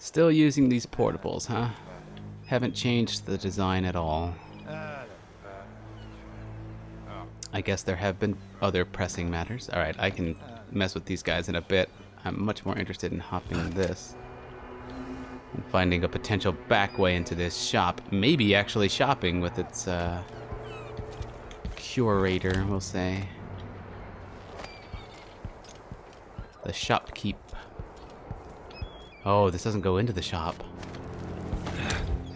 Still using these portables, huh? Haven't changed the design at all. I guess there have been other pressing matters. Alright, I can mess with these guys in a bit. I'm much more interested in hopping this. And finding a potential back way into this shop. Maybe actually shopping with its curator, we'll say. The shopkeep. Oh, this doesn't go into the shop.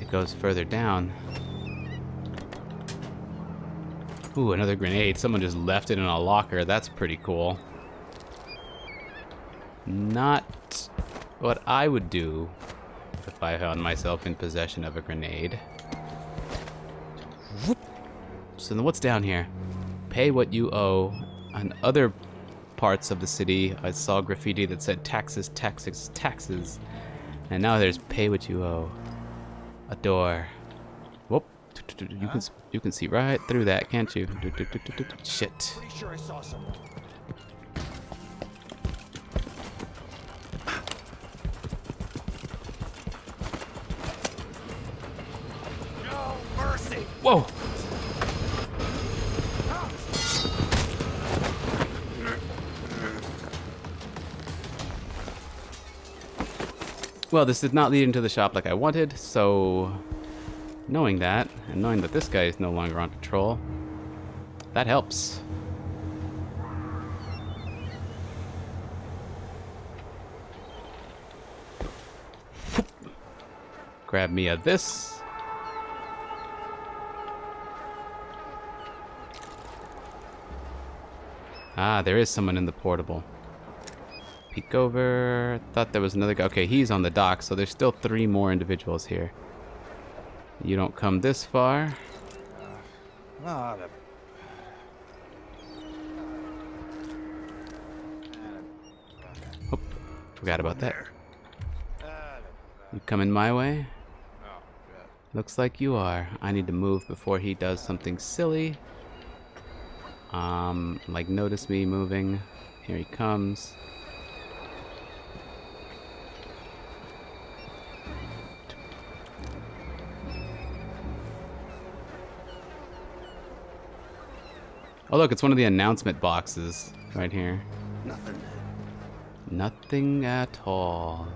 It goes further down. Ooh, another grenade. Someone just left it in a locker. That's pretty cool. Not what I would do if I found myself in possession of a grenade. Whoop. So then what's down here? Pay what you owe. On other parts of the city, I saw graffiti that said taxes, taxes, taxes. And now there's pay what you owe. A door. Whoop. You can see right through that, can't you? Shit. Pretty sure I saw someone. No mercy. Whoa! Well, this did not lead into the shop like I wanted, so knowing that, and knowing that this guy is no longer on patrol, that helps. Grab me a this. Ah, there is someone in the portable. Peek over. Thought there was another guy. Okay, he's on the dock, so there's still 3 more individuals here. You don't come this far. Oh, forgot about that. You coming my way? Looks like you are. I need to move before he does something silly. Like notice me moving. Here he comes. Oh look, it's one of the announcement boxes right here. Nothing. Nothing at all.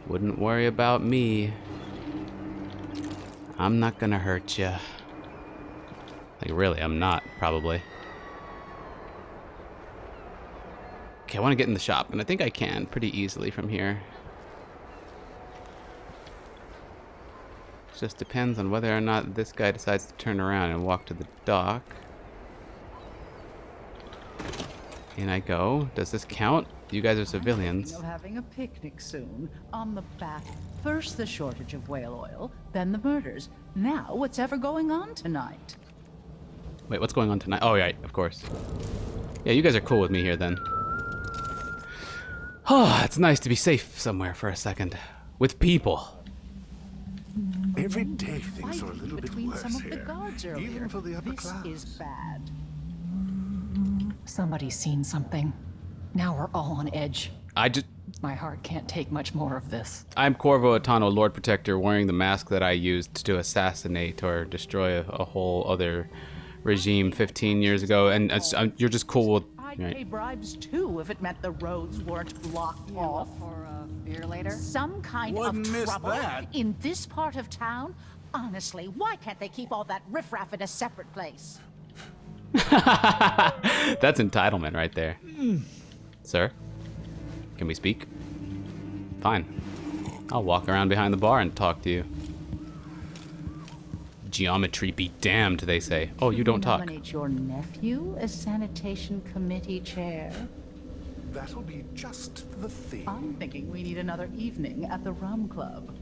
Wouldn't worry about me. I'm not gonna hurt you. Like really, I'm not, probably. Okay, I want to get in the shop, and I think I can pretty easily from here. Just depends on whether or not this guy decides to turn around and walk to the dock. In I go. Does this count? You guys are civilians. Of having a picnic soon. On the back. First the shortage of whale oil, then the murders. Now what's ever going on tonight? Wait, what's going on tonight? Oh, right, of course. Yeah, you guys are cool with me here then. Oh, it's nice to be safe somewhere for a second. With people. Every day things are a Fighting little bit between worse some of the here. guards earlier. Even for the upper This class. is bad. Somebody's seen something. Now we're all on edge. I My heart can't take much more of this. I'm Corvo Atano, Lord Protector, wearing the mask that I used to assassinate or destroy a whole other regime 15 years ago, and you're just cool with... I'd pay bribes too if it meant the roads weren't blocked off. For a beer later? Some kind Wouldn't of miss trouble that. in this part of town? Honestly, why can't they keep all that riffraff in a separate place? That's entitlement right there. Sir, can we speak? Fine. I'll walk around behind the bar and talk to you. Geometry be damned, they say. Oh, you don't talk. Nominate your nephew as sanitation committee chair. That'll be just the thing. I'm thinking we need another evening at the rum club.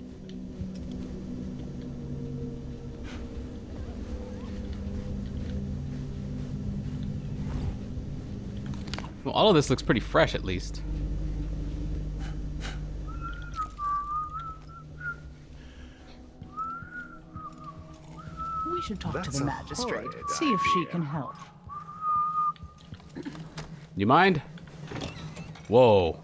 Well, all of this looks pretty fresh, at least. We should talk That's to the a magistrate, horrid see if she idea. can help. You mind? Whoa.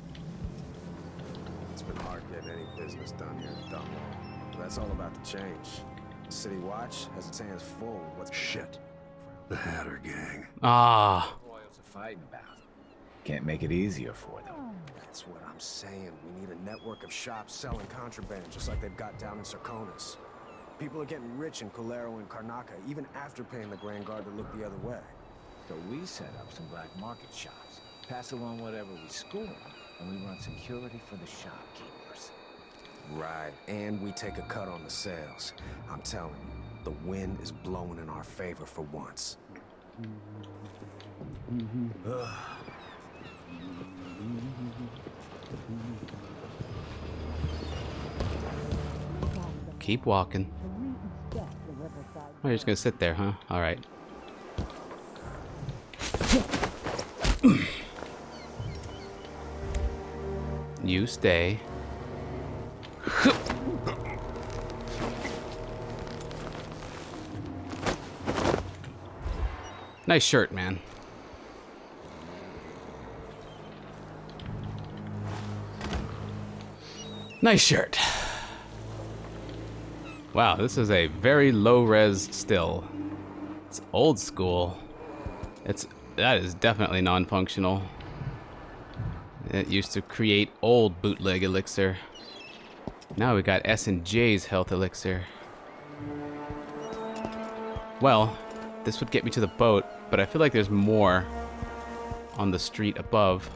It's been hard getting any business done here in Dunwall. But that's all about to change. The City Watch has its hands full with what's Shit. The Hatter Gang. Ah. Royals are fighting about. Can't make it easier for them. That's what I'm saying. We need a network of shops selling contraband, just like they've got down in Sarkonis. People are getting rich in Colero and Karnaca, even after paying the Grand Guard to look the other way. So we set up some black market shops, pass along whatever we score, and we run security for the shopkeepers. Right, and we take a cut on the sales. I'm telling you, the wind is blowing in our favor for once. Keep walking. Oh, you're just gonna sit there, huh? Alright. You stay. Nice shirt, man. Nice shirt. Wow, this is a very low res still. It's old school. That is definitely non-functional. It used to create old bootleg elixir. Now we got S&J's health elixir. Well, this would get me to the boat, but I feel like there's more on the street above.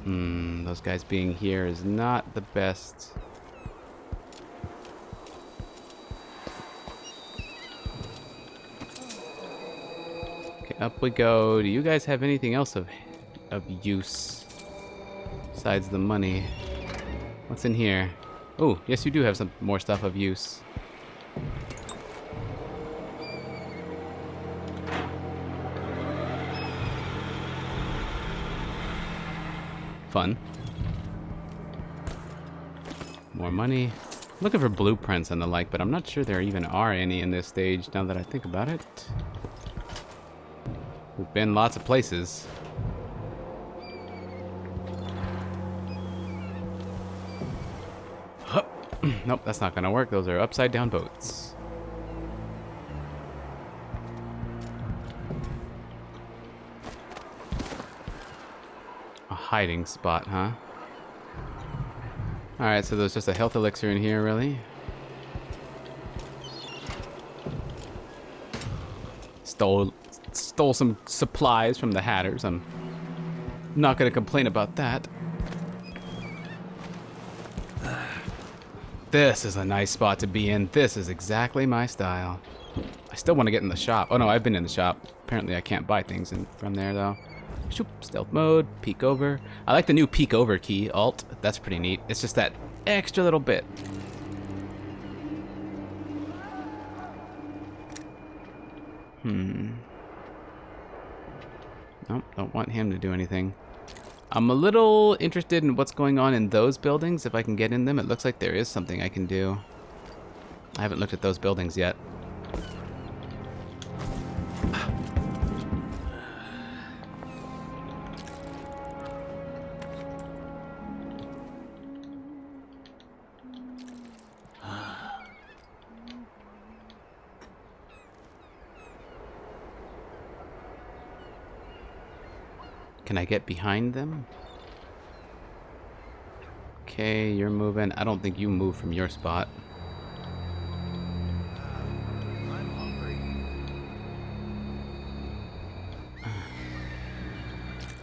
Those guys being here is not the best. Okay, up we go. Do you guys have anything else of use besides the money? What's in here? Oh, yes, you do have some more stuff of use. Fun. More money. Looking for blueprints and the like, but I'm not sure there even are any in this stage now that I think about it. We've been lots of places. Nope, that's not gonna work. Those are upside down boats. A hiding spot, huh? Alright, so there's just a health elixir in here, really? Stole some supplies from the Hatters. I'm not gonna complain about that. This is a nice spot to be in. This is exactly my style. I still want to get in the shop. Oh no, I've been in the shop. Apparently I can't buy things from there though. Shoop, stealth mode, peek over. I like the new peek over key, alt. That's pretty neat. It's just that extra little bit. Nope, don't want him to do anything. I'm a little interested in what's going on in those buildings. If I can get in them, it looks like there is something I can do. I haven't looked at those buildings yet. Can I get behind them? Okay, you're moving. I don't think you move from your spot. I'm hungry.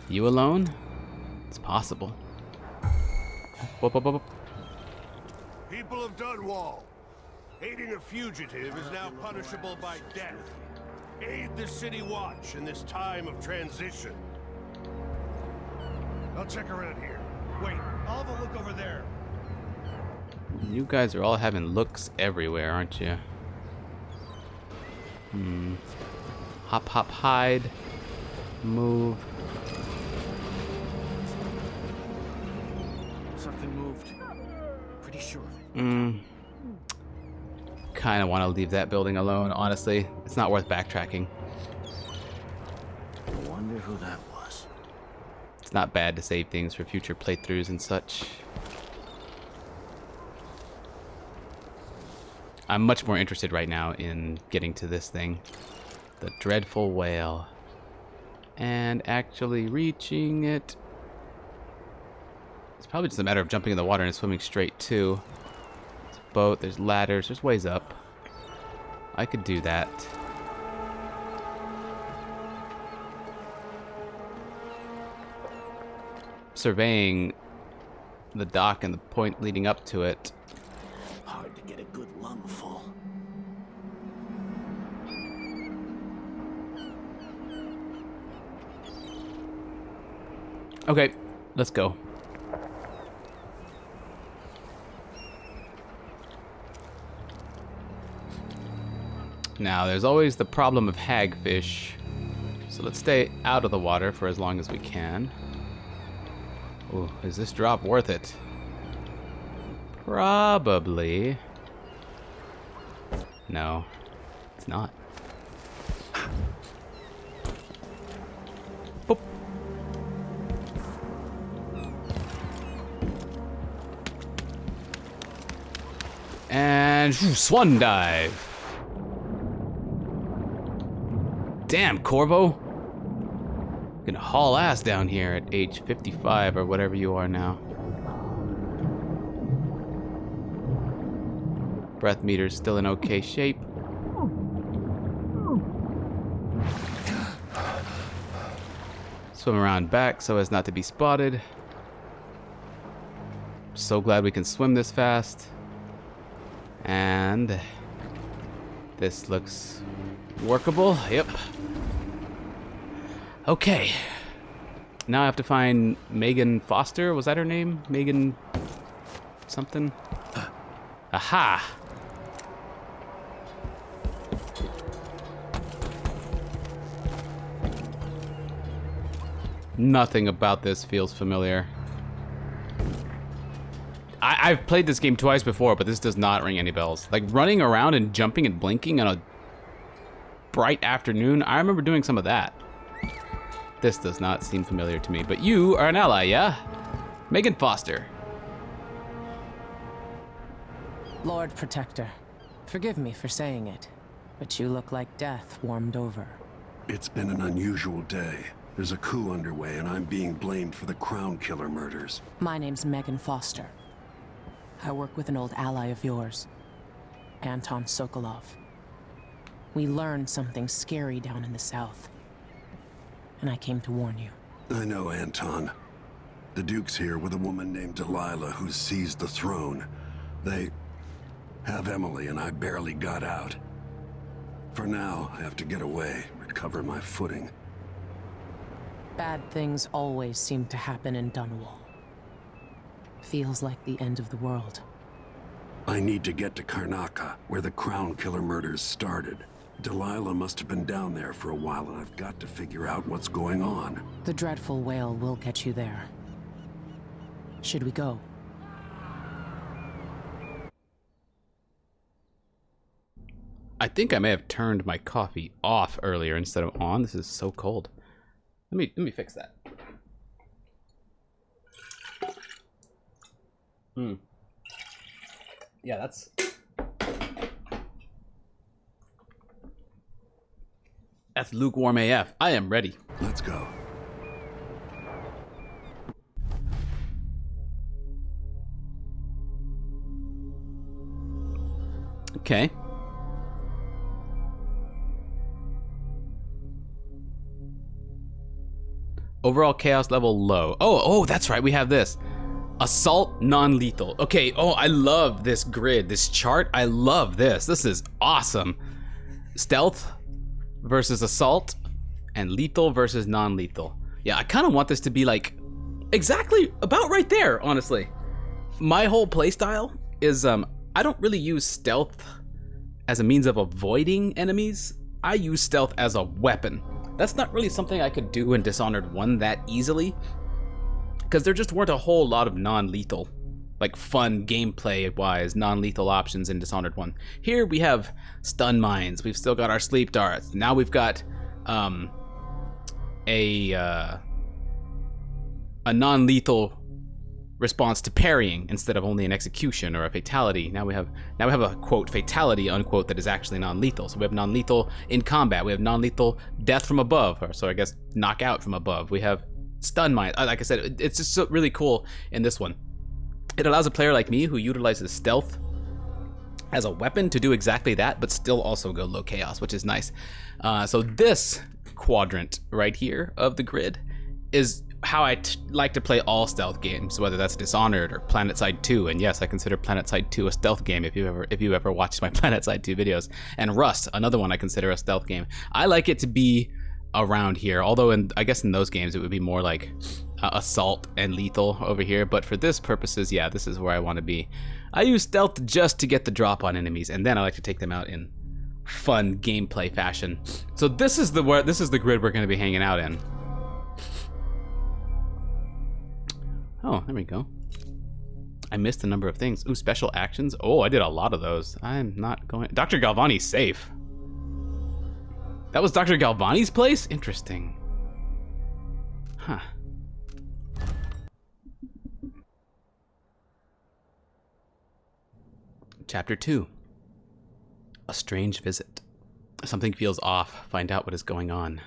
You alone? It's possible. Whoop, whoop, whoop, whoop. People of Dunwall, aiding a fugitive is now punishable by death. Aid the City Watch in this time of transition. I'll check around here. Wait, I'll have a look over there. You guys are all having looks everywhere, aren't you? Hop, hop, hide. Move. Something moved. Pretty sure of it. Kind of want to leave that building alone, honestly. It's not worth backtracking. I wonder who that was. It's not bad to save things for future playthroughs and such. I'm much more interested right now in getting to this thing. The dreadful whale. And actually reaching it. It's probably just a matter of jumping in the water and swimming straight too. There's a boat, there's ladders, there's ways up. I could do that. Surveying the dock and the point leading up to it. Hard to get a good lungful. Okay, let's go. Now, there's always the problem of hagfish, so let's stay out of the water for as long as we can. Ooh, is this drop worth it? Probably. No, it's not. Boop. And swan dive. Damn, Corvo. Gonna haul ass down here at age 55 or whatever you are now. Breath meter's still in okay shape. Swim around back so as not to be spotted. So glad we can swim this fast. And this looks workable. Yep. Okay. Now I have to find Megan Foster. Was that her name? Megan something? Aha! Nothing about this feels familiar. I've played this game twice before, but this does not ring any bells. Like running around and jumping and blinking on a bright afternoon, I remember doing some of that. This does not seem familiar to me, but you are an ally, yeah? Megan Foster. Lord Protector, forgive me for saying it, but you look like death warmed over. It's been an unusual day. There's a coup underway, and I'm being blamed for the Crown Killer murders. My name's Megan Foster. I work with an old ally of yours, Anton Sokolov. We learned something scary down in the south, and I came to warn you. I know, Anton. The Duke's here with a woman named Delilah who seized the throne. They have Emily, and I barely got out. For now, I have to get away, recover my footing. Bad things always seem to happen in Dunwall. Feels like the end of the world. I need to get to Karnaca, where the Crown Killer murders started. Delilah must have been down there for a while, and I've got to figure out what's going on. The dreadful whale will get you there. Should we go? I think I may have turned my coffee off earlier instead of on. This is so cold. Let me fix that. Yeah, that's lukewarm AF. I am ready. Let's go. Okay. Overall chaos level low. Oh, that's right. We have this. Assault non-lethal. Okay, I love this grid, this chart. I love this. This is awesome. Stealth versus assault and lethal versus non-lethal. Yeah, I kind of want this to be like exactly about right there, honestly. My whole playstyle is I don't really use stealth as a means of avoiding enemies. I use stealth as a weapon. That's not really something I could do in Dishonored 1 that easily, because there just weren't a whole lot of non-lethal, like fun gameplay-wise, non-lethal options in Dishonored 1. Here we have stun mines, we've still got our sleep darts, now we've got a non-lethal response to parrying instead of only an execution or a fatality. Now we have a quote fatality unquote that is actually non-lethal. So we have non-lethal in combat. We have non-lethal death from above, or so I guess knockout from above. We have stun mine. Like I said, it's just so really cool in this one. It allows a player like me who utilizes stealth as a weapon to do exactly that, but still also go low chaos, which is nice. So this quadrant right here of the grid is how I like to play all stealth games, whether that's Dishonored or PlanetSide 2. And yes, I consider PlanetSide 2 a stealth game if you ever watched my PlanetSide 2 videos. And Rust, another one I consider a stealth game. I like it to be around here, although I guess in those games it would be more like assault and lethal over here. But for this purposes, yeah, this is where I want to be. I use stealth just to get the drop on enemies, and then I like to take them out in fun gameplay fashion. So this is the grid we're going to be hanging out in. Oh, there we go. I missed a number of things. Ooh, special actions. Oh, I did a lot of those. I'm not going... Dr. Galvani's safe. That was Dr. Galvani's place? Interesting. Huh. Chapter 2. A strange visit. Something feels off. Find out what is going on.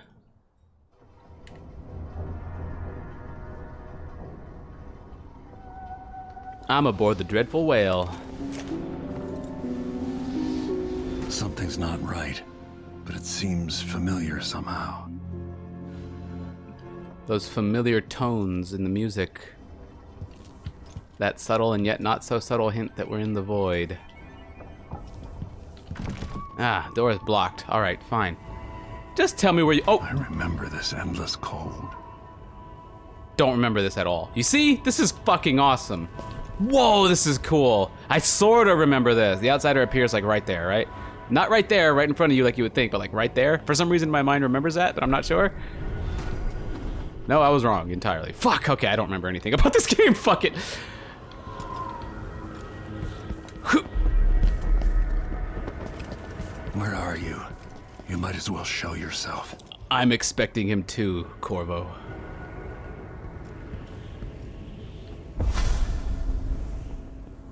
I'm aboard the dreadful whale. Something's not right, but it seems familiar somehow. Those familiar tones in the music. That subtle and yet not so subtle hint that we're in the void. Ah, door is blocked. All right, fine. Just tell me where you... Oh! I remember this endless cold. Don't remember this at all. You see? This is fucking awesome. Whoa, this is cool. I sort of remember this. The outsider appears like right there, right? Not right there, right in front of you like you would think, but like right there. For some reason my mind remembers that, but I'm not sure. No, I was wrong entirely. Fuck, okay, I don't remember anything about this game. Fuck it. Where are you? You might as well show yourself. I'm expecting him too, Corvo.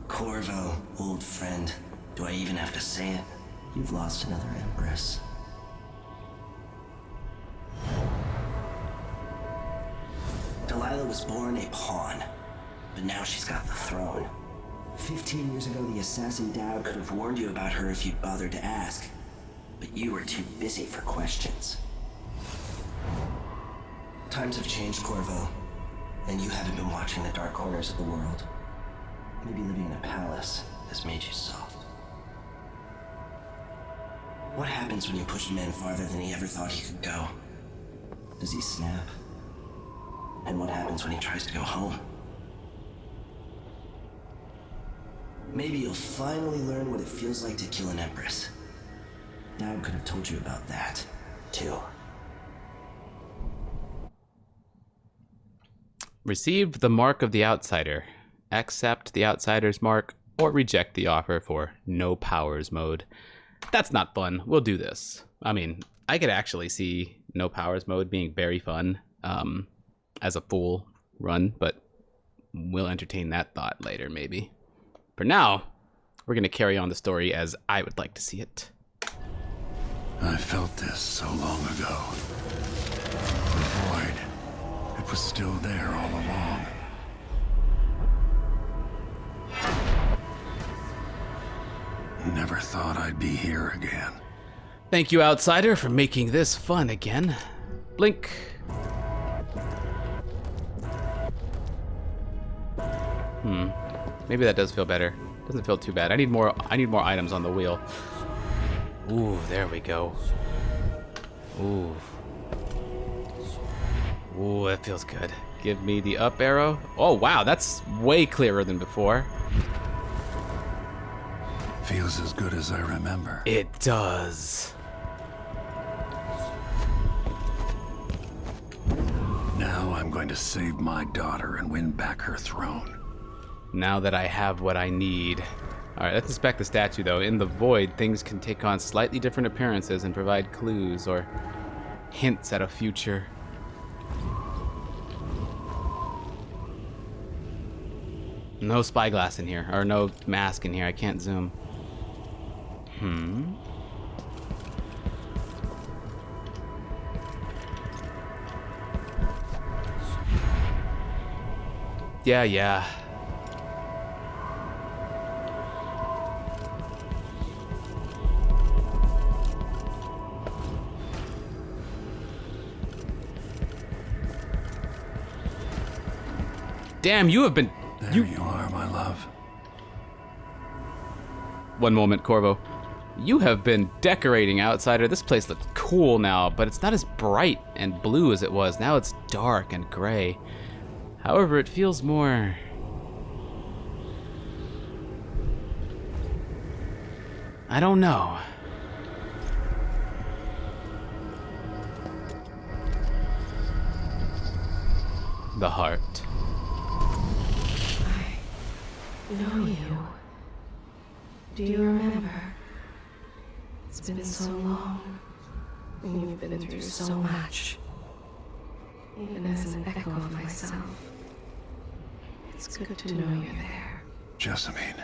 Corvo, old friend. Do I even have to say it? You've lost another Empress. Delilah was born a pawn, but now she's got the throne. 15 years ago, the assassin Dowd could have warned you about her if you'd bothered to ask, but you were too busy for questions. Times have changed, Corvo, and you haven't been watching the dark corners of the world. Maybe living in a palace has made you soft. What happens when you push a man farther than he ever thought he could go? Does he snap? And what happens when he tries to go home? Maybe you'll finally learn what it feels like to kill an Empress. Dad could have told you about that, too. Receive the mark of the outsider. Accept the outsider's mark or reject the offer for no powers mode. That's not fun. We'll do this. I mean, I could actually see no powers mode being very fun as a full run, but we'll entertain that thought later, maybe. For now, we're going to carry on the story as I would like to see it. I felt this so long ago. The void. It was still there all along. Never thought I'd be here again. Thank you, outsider, for making this fun again. Blink. Maybe that does feel better. Doesn't feel too bad. I need more items on the wheel. Ooh, there we go. Ooh. Ooh, that feels good. Give me the up arrow. Oh, wow, that's way clearer than before. Feels as good as I remember. It does. Now I'm going to save my daughter and win back her throne. Now that I have what I need. Alright, let's inspect the statue though. In the void, things can take on slightly different appearances and provide clues or hints at a future. No spyglass in here, or no mask in here. I can't zoom. Yeah. Damn, you have been... There you are, my love. One moment, Corvo. You have been decorating, Outsider. This place looks cool now, but it's not as bright and blue as it was. Now it's dark and gray. However, it feels more... I don't know. The heart. Know you. Do you remember? It's been so long, and you've been through so much. Even as an echo of myself, it's good to know you're there. Jessamine,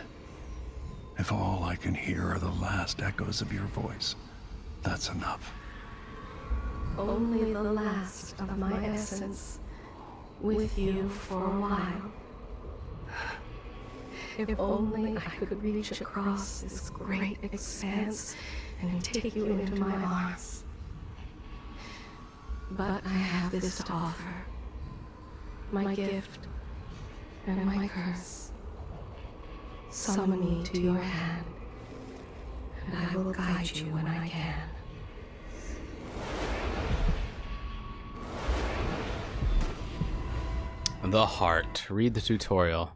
if all I can hear are the last echoes of your voice, that's enough. Only the last of my essence, with you for a while. If only I could reach across this great expanse and take you into my arms. But I have this to offer. My gift and my curse. Summon me to your hand, and I will guide you when I can. The heart. Read the tutorial.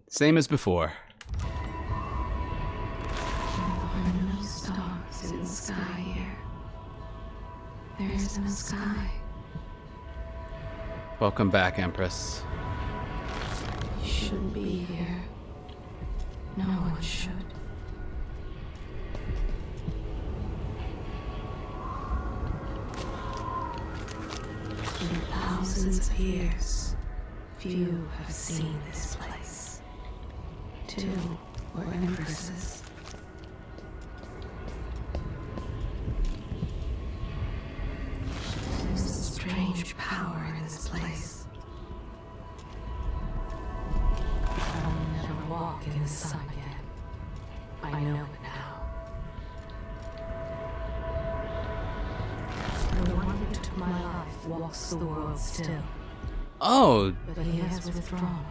Same as before. There are no stars in the sky here. There is no sky. Welcome back, Empress. You shouldn't be here. No one should. In thousands of years, few have seen this place. 2 were empresses. There's a strange power in this place. I will never walk in the sun again. I know it now. The one who took my life walks the world still, Oh, but he has withdrawn.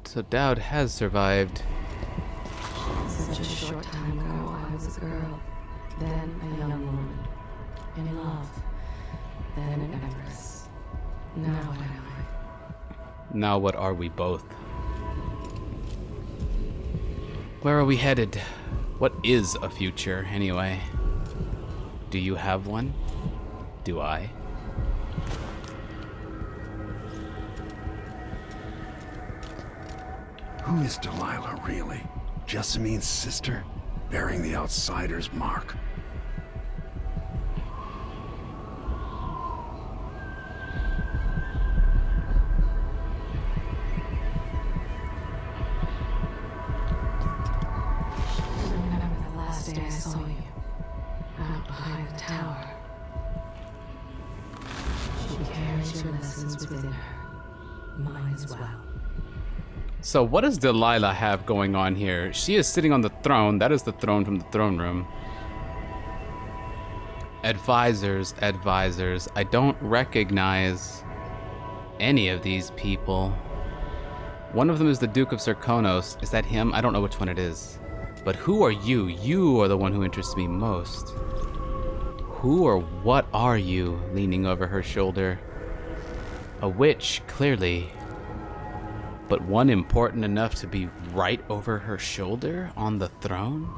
so Dowd has survived. Such a short time ago, I was a girl, then a young woman, in love, then an empress. Now what am I? Now what are we both? Where are we headed? What is a future, anyway? Do you have one? Do I? Who is Delilah, really? Jessamine's sister? Bearing the outsider's mark? Remember the last day I saw you, out behind the tower. She carries your lessons within her, mine as well. So what does Delilah have going on here? She is sitting on the throne. That is the throne from the throne room. Advisors, advisors. I don't recognize any of these people. One of them is the Duke of Serkonos. Is that him? I don't know which one it is. But who are you? You are the one who interests me most. Who or what are you, leaning over her shoulder? A witch, clearly. But one important enough to be right over her shoulder on the throne?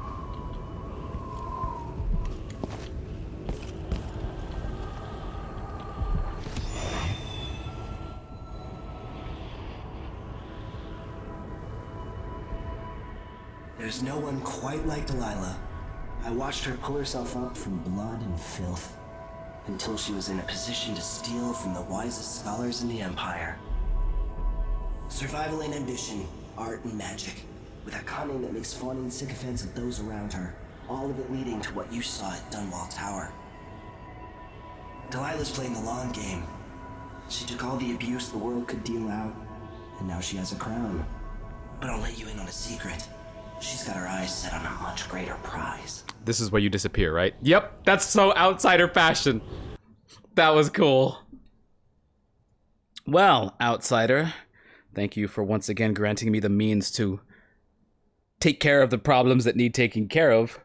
There's no one quite like Delilah. I watched her pull herself up from blood and filth, until she was in a position to steal from the wisest scholars in the Empire. Survival and ambition, art and magic, with a cunning that makes fawning sycophants of those around her, all of it leading to what you saw at Dunwall Tower. Delilah's playing the long game. She took all the abuse the world could deal out, and now she has a crown. But I'll let you in on a secret. She's got her eyes set on a much greater prize. This is where you disappear, right? Yep, that's so outsider fashion. That was cool. Well, outsider, thank you for once again granting me the means to take care of the problems that need taking care of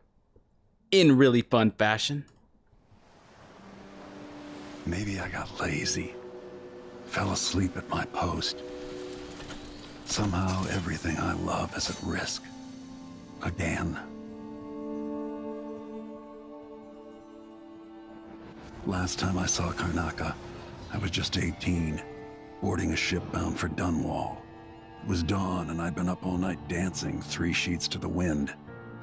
in really fun fashion. Maybe I got lazy. Fell asleep at my post. Somehow everything I love is at risk. Again. Last time I saw Karnaca, I was just 18, boarding a ship bound for Dunwall. It was dawn and I'd been up all night dancing 3 sheets to the wind.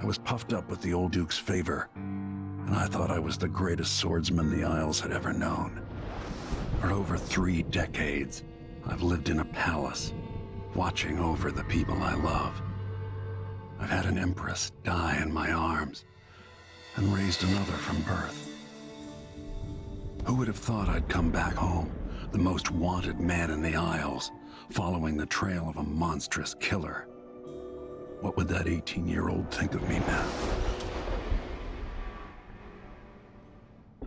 I was puffed up with the old Duke's favor, and I thought I was the greatest swordsman the Isles had ever known. For over 3 decades, I've lived in a palace, watching over the people I love. I've had an empress die in my arms, and raised another from birth. Who would have thought I'd come back home, the most wanted man in the Isles, following the trail of a monstrous killer? What would that 18-year-old think of me now?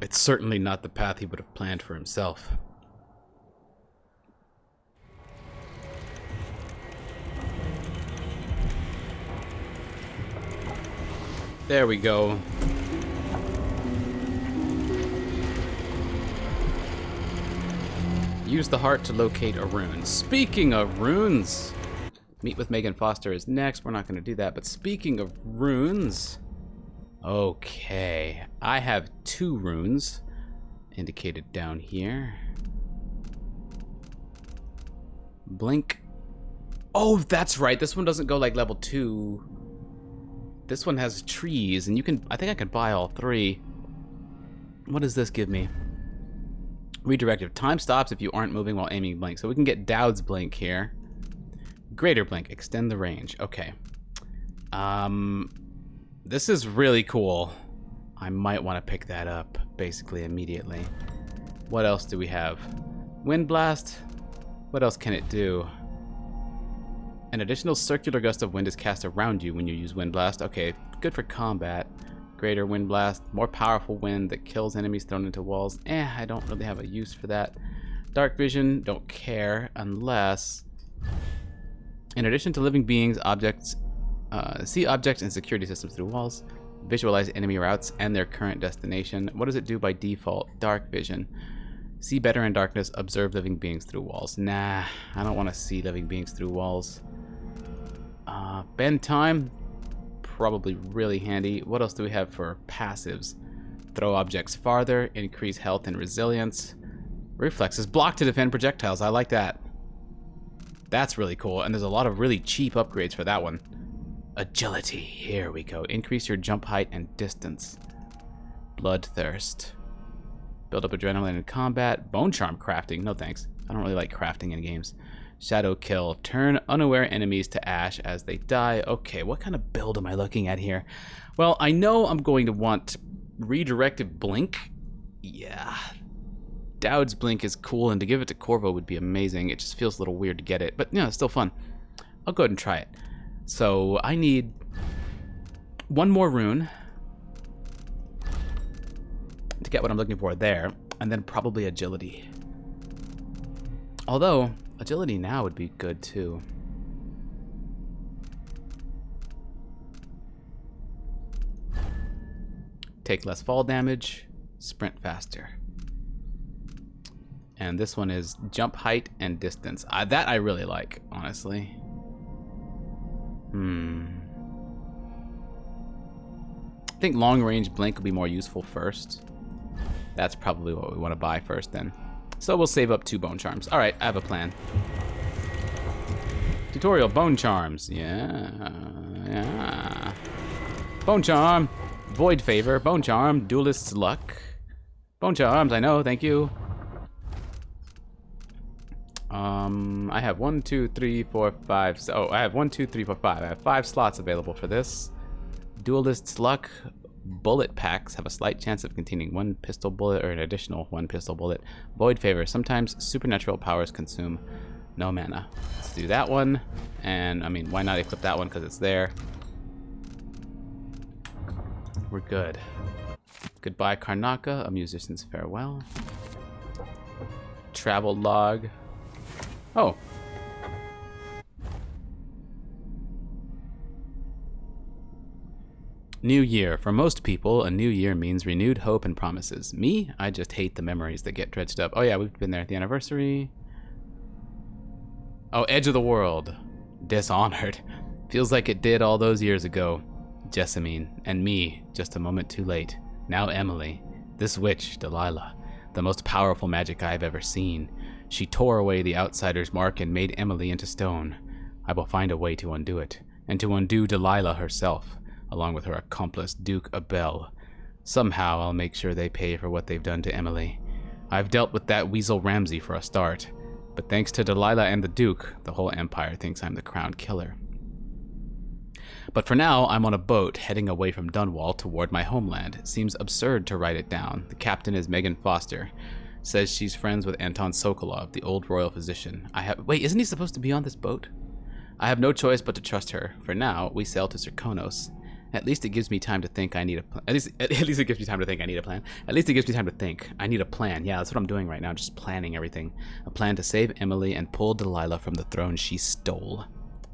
It's certainly not the path he would have planned for himself. There we go. Use the heart to locate a rune. Speaking of runes, meet with Megan Foster is next. We're not going to do that, but speaking of runes, okay, I have 2 runes indicated down here. Blink. Oh, that's right. This one doesn't go like level 2. This one has trees, and you can, I think I can buy all 3. What does this give me? Redirective. Time stops if you aren't moving while aiming blink. So we can get Dowd's blink here. Greater blink. Extend the range. Okay. This is really cool. I might want to pick that up basically immediately. What else do we have? Wind blast. What else can it do? An additional circular gust of wind is cast around you when you use wind blast. Okay, good for combat. Greater wind blast, more powerful wind that kills enemies thrown into walls. I don't really have a use for that. Dark vision, don't care unless, in addition to living beings, objects, see objects and security systems through walls, visualize enemy routes and their current destination. What does it do by default? Dark vision. See better in darkness, observe living beings through walls. Nah, I don't want to see living beings through walls. Bend time. Probably really handy. What else do we have for passives? Throw objects farther, increase health and resilience. Reflexes, block to defend projectiles. I like that. That's really cool, and there's a lot of really cheap upgrades for that one. Agility, here we go. Increase your jump height and distance. Bloodthirst. Build up adrenaline in combat. Bone charm crafting, no thanks. I don't really like crafting in games. Shadow kill. Turn unaware enemies to ash as they die. Okay, what kind of build am I looking at here? Well, I know I'm going to want redirected blink. Yeah. Dowd's blink is cool, and to give it to Corvo would be amazing. It just feels a little weird to get it, but yeah, it's still fun. I'll go ahead and try it. So I need 1 more rune to get what I'm looking for there, and then probably agility. Although agility now would be good too. Take less fall damage, sprint faster. And this one is jump height and distance. That I really like, honestly. I think long range blink will be more useful first. That's probably what we want to buy first then. So we'll save up 2 bone charms. All right, I have a plan. Tutorial, bone charms. Yeah. Bone charm, void favor, bone charm, duelist's luck. Bone charms, I know, thank you. I have 1, 2, 3, 4, 5. Oh, I have 1, 2, 3, 4, 5. I have 5 slots available for this. Duelist's luck. Bullet packs have a slight chance of containing 1 pistol bullet or an additional 1 pistol bullet. Void favor. Sometimes supernatural powers consume no mana. Let's do that one. And I mean, why not equip that one because it's there. We're good. Goodbye, Karnaka. A musician's farewell. Travel log. Oh. New year. For most people, a new year means renewed hope and promises. Me? I just hate the memories that get dredged up. Oh yeah, we've been there at the anniversary. Oh, Edge of the World. Dishonored. Feels like it did all those years ago. Jessamine. And me, just a moment too late. Now Emily. This witch, Delilah. The most powerful magic I've ever seen. She tore away the outsider's mark and made Emily into stone. I will find a way to undo it. And to undo Delilah herself, along with her accomplice, Duke Abel. Somehow I'll make sure they pay for what they've done to Emily. I've dealt with that weasel Ramsey for a start. But thanks to Delilah and the Duke, the whole Empire thinks I'm the crowned killer. But for now, I'm on a boat heading away from Dunwall toward my homeland. It seems absurd to write it down. The captain is Megan Foster. Says she's friends with Anton Sokolov, the old royal physician. Wait, isn't he supposed to be on this boat? I have no choice but to trust her. For now, we sail to Serkonos. At least it gives me time to think I need a plan. At least it gives me time to think I need a plan. At least it gives me time to think. I need a plan. Yeah, that's what I'm doing right now, just planning everything. A plan to save Emily and pull Delilah from the throne she stole.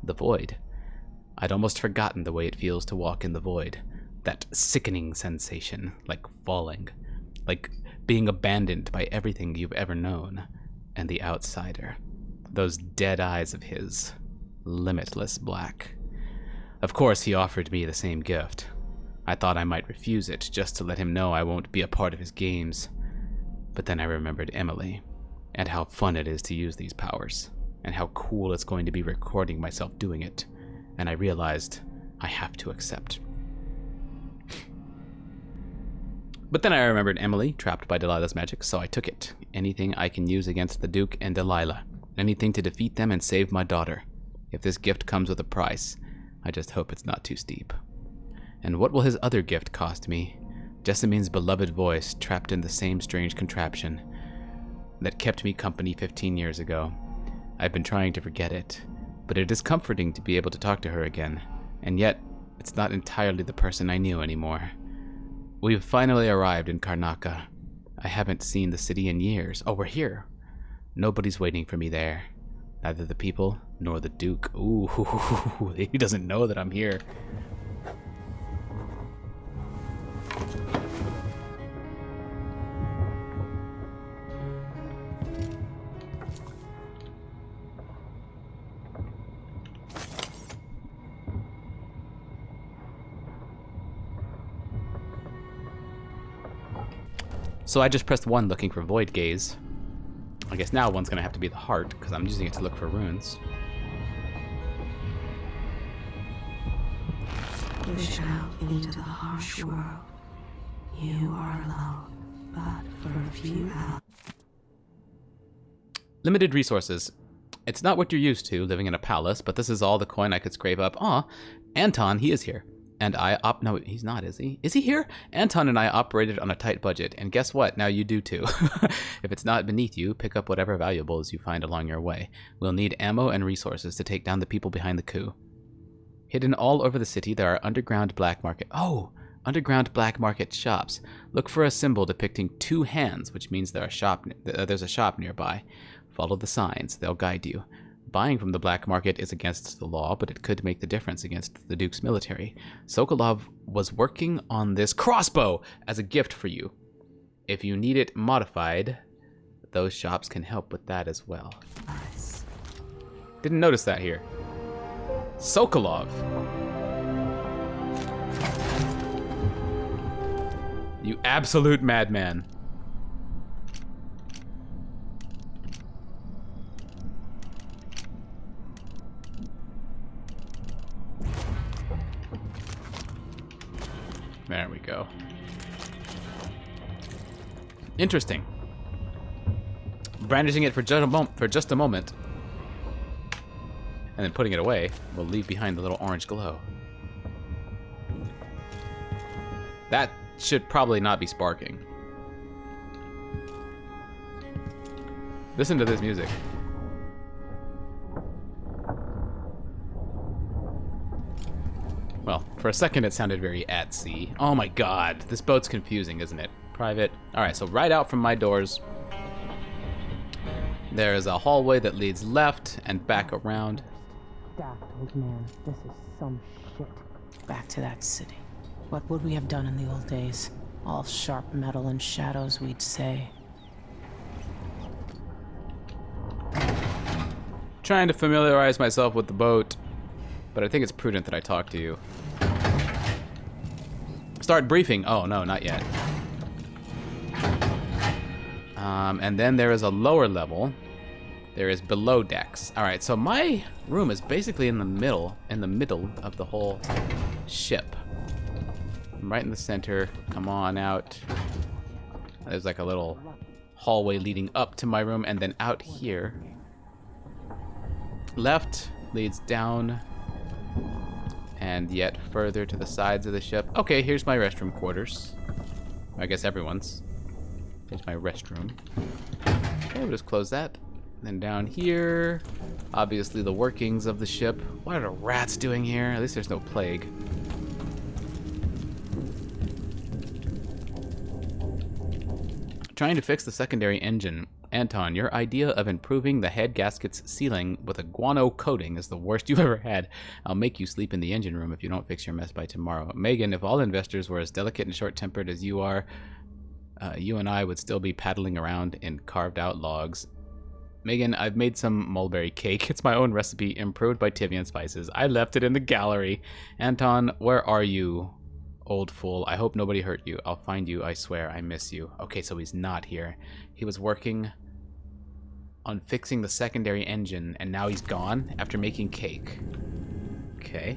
The void. I'd almost forgotten the way it feels to walk in the void. That sickening sensation, like falling. Like being abandoned by everything you've ever known. And the outsider. Those dead eyes of his. Limitless black. Of course, he offered me the same gift. I thought I might refuse it, just to let him know I won't be a part of his games. But then I remembered Emily, and how fun it is to use these powers, and how cool it's going to be recording myself doing it, and I realized I have to accept. But then I remembered Emily, trapped by Delilah's magic, so I took it. Anything I can use against the Duke and Delilah. Anything to defeat them and save my daughter. If this gift comes with a price, I just hope it's not too steep. And what will his other gift cost me? Jessamine's beloved voice, trapped in the same strange contraption that kept me company 15 years ago. I've been trying to forget it, but it is comforting to be able to talk to her again. And yet, it's not entirely the person I knew anymore. We've finally arrived in Karnaka. I haven't seen the city in years. Oh, we're here. Nobody's waiting for me there. Neither the people, nor the Duke. Ooh, he doesn't know that I'm here. So I just pressed 1 looking for Void Gaze. I guess now one's gonna have to be the heart, because I'm using it to look for runes. Push out into the harsh world. You are alone, but for a few hours. Limited resources. It's not what you're used to, living in a palace, but this is all the coin I could scrape up. Aw, Anton, he is here. And no, he's not, is he? Is he here? Anton and I operated on a tight budget, and guess what? Now you do too. If it's not beneath you, pick up whatever valuables you find along your way. We'll need ammo and resources to take down the people behind the coup. Hidden all over the city, there are underground black market. Oh, underground black market shops. Look for a symbol depicting 2 hands, which means there's a shop nearby. Follow the signs; they'll guide you. Buying from the black market is against the law, but it could make the difference against the Duke's military. Sokolov was working on this crossbow as a gift for you. If you need it modified, those shops can help with that as well. Nice. Didn't notice that here. Sokolov. You absolute madman. There we go. Interesting. Brandishing it for just a moment, and then putting it away will leave behind the little orange glow. That should probably not be sparking. Listen to this music. Well, for a second it sounded very at sea. Oh my god, this boat's confusing, isn't it? Private. Alright, so right out from my doors, there is a hallway that leads left and back around. Daft old man, this is some shit. Back to that city. What would we have done in the old days? All sharp metal and shadows, we'd say. Trying to familiarize myself with the boat, but I think it's prudent that I talk to you. Start briefing. Oh, no, not yet. And then there is a lower level. There is below decks. All right, so my room is basically in the middle of the whole ship. I'm right in the center. Come on out. There's like a little hallway leading up to my room, and then out here. Left leads down and yet further to the sides of the ship. Okay, here's my restroom quarters. I guess everyone's. Here's my restroom. Okay, we'll just close that. Then down here, obviously the workings of the ship. What are the rats doing here? At least there's no plague. Trying to fix the secondary engine. Anton, your idea of improving the head gasket's sealing with a guano coating is the worst you've ever had. I'll make you sleep in the engine room if you don't fix your mess by tomorrow. Megan, if all investors were as delicate and short-tempered as you are, you and I would still be paddling around in carved-out logs. Megan, I've made some mulberry cake. It's my own recipe, improved by Tivian spices. I left it in the gallery. Anton, where are you, old fool? I hope nobody hurt you. I'll find you, I swear. I miss you. Okay, so he's not here. He was working on fixing the secondary engine, and now he's gone after making cake. Okay.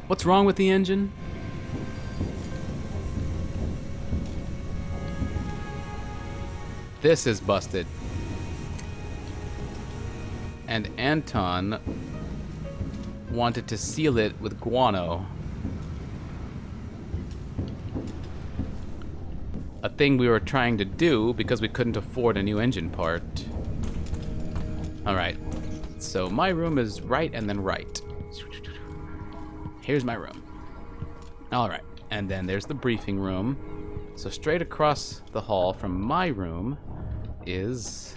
What's wrong with the engine? This is busted. And Anton wanted to seal it with guano. A thing we were trying to do because we couldn't afford a new engine part. Alright. So my room is right and then right. Here's my room. Alright, and then there's the briefing room. So straight across the hall from my room is...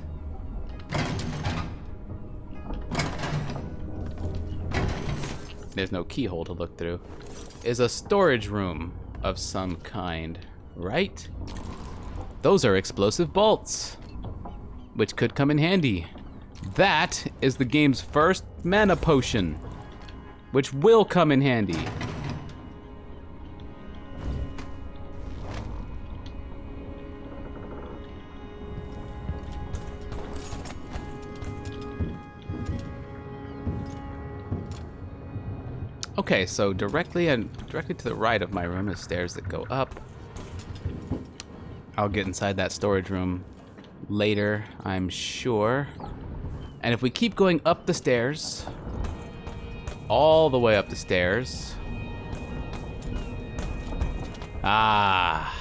there's no keyhole to look through. Is a storage room of some kind, right? Those are explosive bolts, which could come in handy. That is the game's first mana potion, which will come in handy. Okay, so directly to the right of my room is stairs that go up. I'll get inside that storage room later, I'm sure. And if we keep going up the stairs, all the way up the stairs. Ah.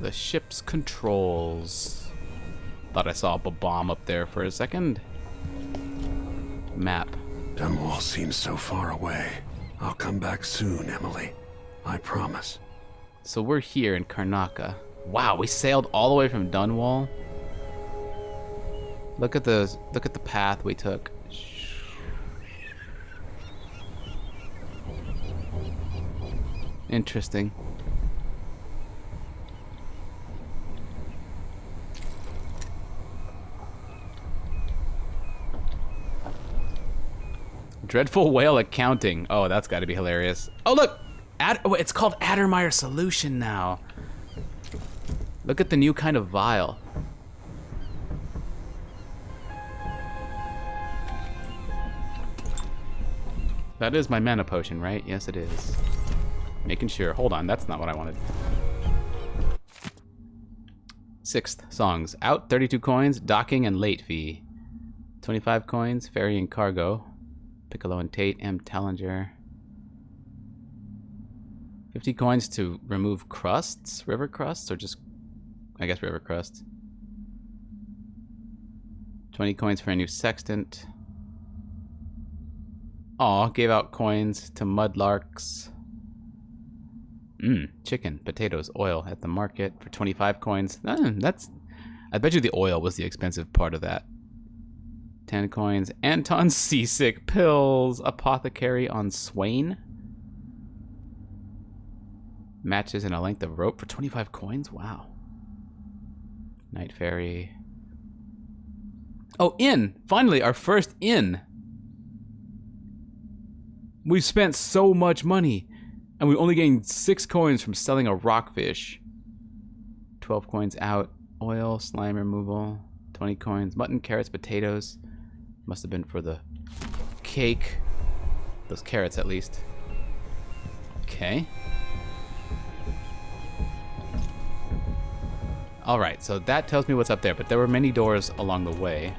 The ship's controls. Thought I saw a bomb up there for a second. Map. Dunwall seems so far away. I'll come back soon, Emily. I promise. So we're here in Karnaca. Wow, we sailed all the way from Dunwall. Look at the path we took. Interesting. Dreadful whale accounting. Oh, that's got to be hilarious. Oh, look! It's called Addermeyer Solution now. Look at the new kind of vial. That is my mana potion, right? Yes, it is. Making sure. Hold on, that's not what I wanted. 6th songs. Out, 32 coins. Docking and late fee. 25 coins. Ferry and cargo. Piccolo and Tate. M. Tallinger. 50 coins to remove crusts? River crusts? Or just, I guess, river crusts. 20 coins for a new sextant. Aw, gave out coins to mudlarks. Chicken, potatoes, oil at the market for 25 coins. That's... I bet you the oil was the expensive part of that. 10 coins. Anton's seasick pills. Apothecary on Swain. Matches and a length of rope for 25 coins? Wow. Night Ferry. Oh, inn! Finally, our first inn! We've spent so much money, and we only gained 6 coins from selling a rockfish. 12 coins out. Oil, slime removal. 20 coins. Mutton, carrots, potatoes. Must have been for the cake. Those carrots, at least. Okay. Alright, so that tells me what's up there, but there were many doors along the way.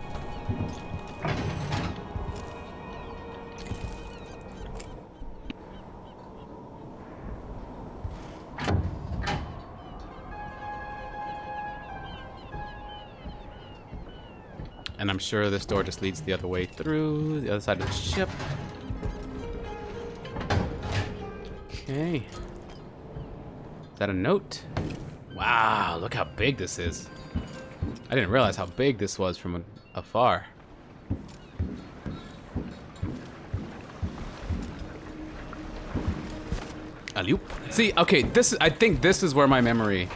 And I'm sure this door just leads the other way through, the other side of the ship. Okay. Is that a note? Wow, look how big this is. I didn't realize how big this was from afar. Alley-oop. See, okay, I think this is where my memory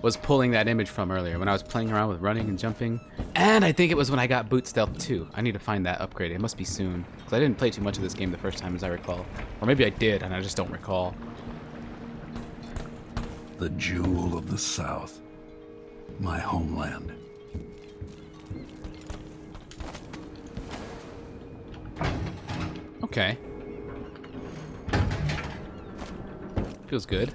was pulling that image from earlier, when I was playing around with running and jumping. And I think it was when I got Boot Stealth 2. I need to find that upgrade. It must be soon, because I didn't play too much of this game the first time, as I recall. Or maybe I did, and I just don't recall. The jewel of the South. My homeland. Okay. Feels good.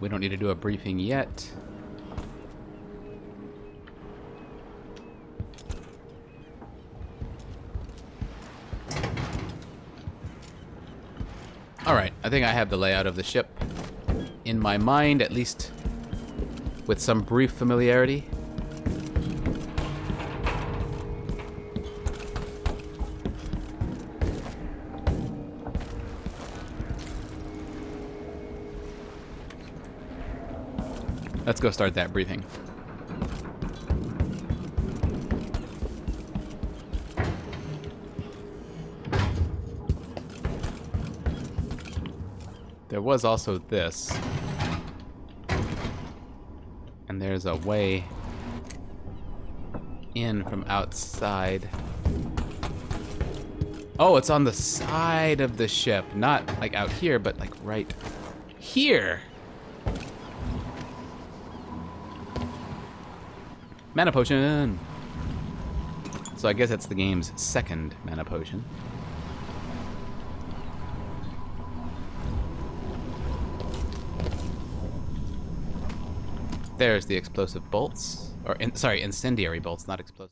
We don't need to do a briefing yet. Alright, I think I have the layout of the ship in my mind, at least with some brief familiarity. Let's go start that briefing. There was also this. And there's a way in from outside. Oh, it's on the side of the ship. Not like out here, but like right here. Mana potion. So I guess it's the game's second mana potion. There's the explosive bolts. Or, sorry, incendiary bolts, not explosive.